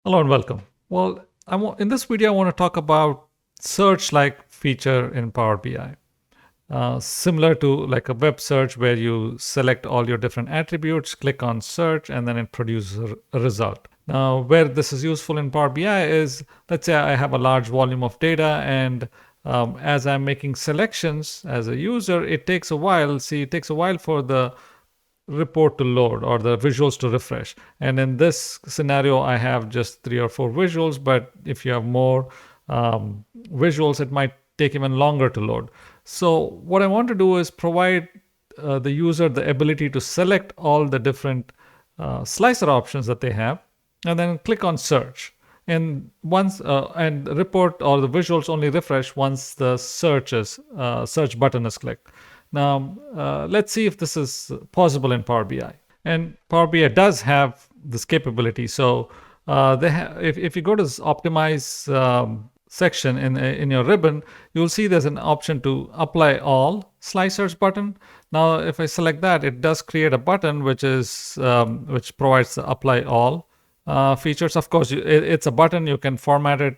Hello and welcome. Well, in this video, I want to talk about search-like feature in Power BI. Similar to like a web search where you select all your different attributes, click on search, and then it produces a result. Now, where this is useful in Power BI is, let's say I have a large volume of data, and as I'm making selections as a user, it takes a while. See, it takes a while for the report to load or the visuals to refresh. And in this scenario, I have just 3 or 4 visuals, but if you have more visuals, it might take even longer to load. So what I want to do is provide the user the ability to select all the different slicer options that they have, and then click on search. And once and report or the visuals only refresh once the search button is clicked. Now, let's see if this is possible in Power BI. And Power BI does have this capability. So, if you go to this optimize section in your ribbon, you'll see there's an option to apply all slicers button. Now, if I select that, it does create a button which provides the apply all features. Of course, it's a button. You can format it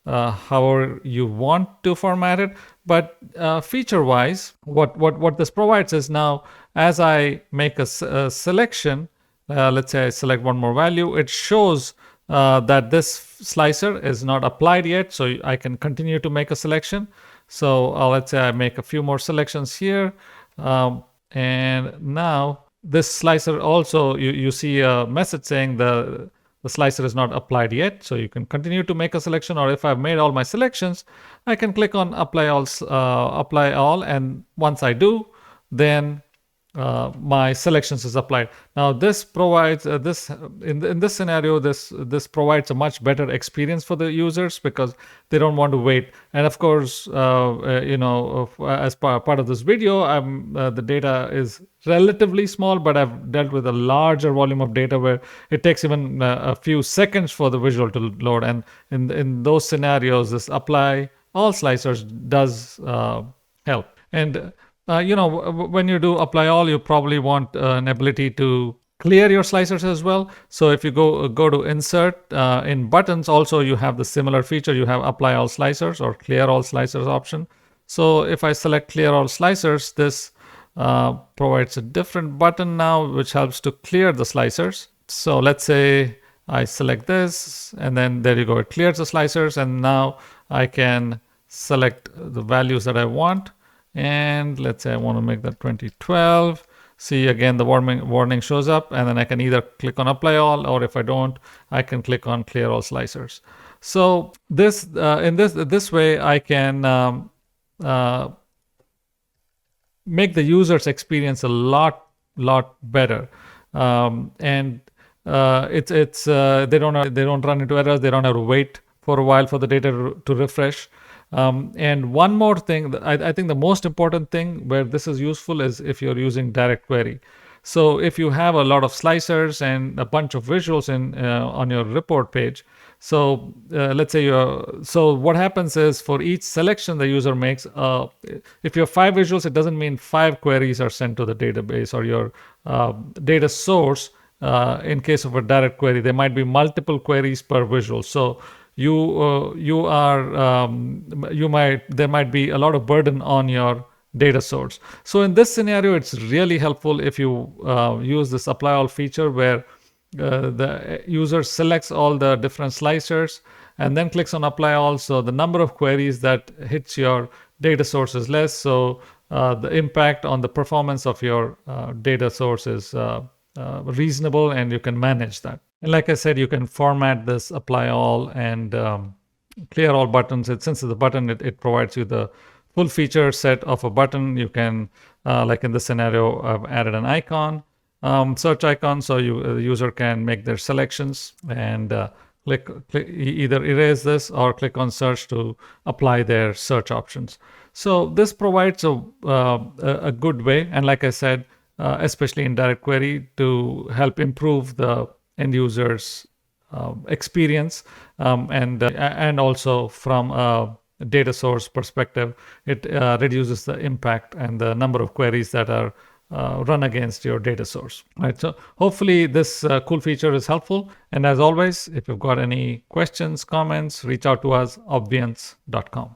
however you want to format it. But feature-wise, what this provides is now, as I make a selection, let's say I select one more value, it shows that this slicer is not applied yet, so I can continue to make a selection. So let's say I make a few more selections here, and now this slicer also, you see a message saying the slicer is not applied yet, so you can continue to make a selection. Or if I've made all my selections, I can click on apply all, and once I do, then my selections is applied. Now this provides in this scenario, this provides a much better experience for the users because they don't want to wait. And of course, as part of this video, the data is relatively small, but I've dealt with a larger volume of data where it takes even a few seconds for the visual to load. And in those scenarios, this apply all slicers does help. And when you do apply all, you probably want an ability to clear your slicers as well. So if you go to insert in buttons, also you have the similar feature. You have apply all slicers or clear all slicers option. So if I select clear all slicers, this provides a different button now, which helps to clear the slicers. So let's say I select this, and then there you go. It clears the slicers, and now I can select the values that I want. And let's say I want to make that 2012. See, again, the warning shows up, and then I can either click on apply all, or if I don't, I can click on clear all slicers. So this way I can make the user's experience a lot better, and it's they don't run into errors. They don't have to wait for a while for the data to refresh. And one more thing, I think the most important thing where this is useful is if you're using direct query. So if you have a lot of slicers and a bunch of visuals on your report page, so let's say so what happens is for each selection the user makes, if you have 5 visuals, it doesn't mean 5 queries are sent to the database or your data source. In case of a direct query, there might be multiple queries per visual. So there might be a lot of burden on your data source. So in this scenario, it's really helpful if you use this apply all feature where the user selects all the different slicers and then clicks on apply all. So the number of queries that hits your data source is less. So the impact on the performance of your data source is reasonable, and you can manage that. And like I said, you can format this apply all and clear all buttons. Since it's a button, it provides you the full feature set of a button. You can, like in this scenario, I've added an icon, search icon, so the user can make their selections and click either erase this or click on search to apply their search options. So this provides a good way, and like I said, especially in direct query, to help improve the end users experience, and also from a data source perspective, it reduces the impact and the number of queries that are run against your data source. Right. So hopefully this cool feature is helpful. And as always, if you've got any questions, comments, reach out to us, obviance.com.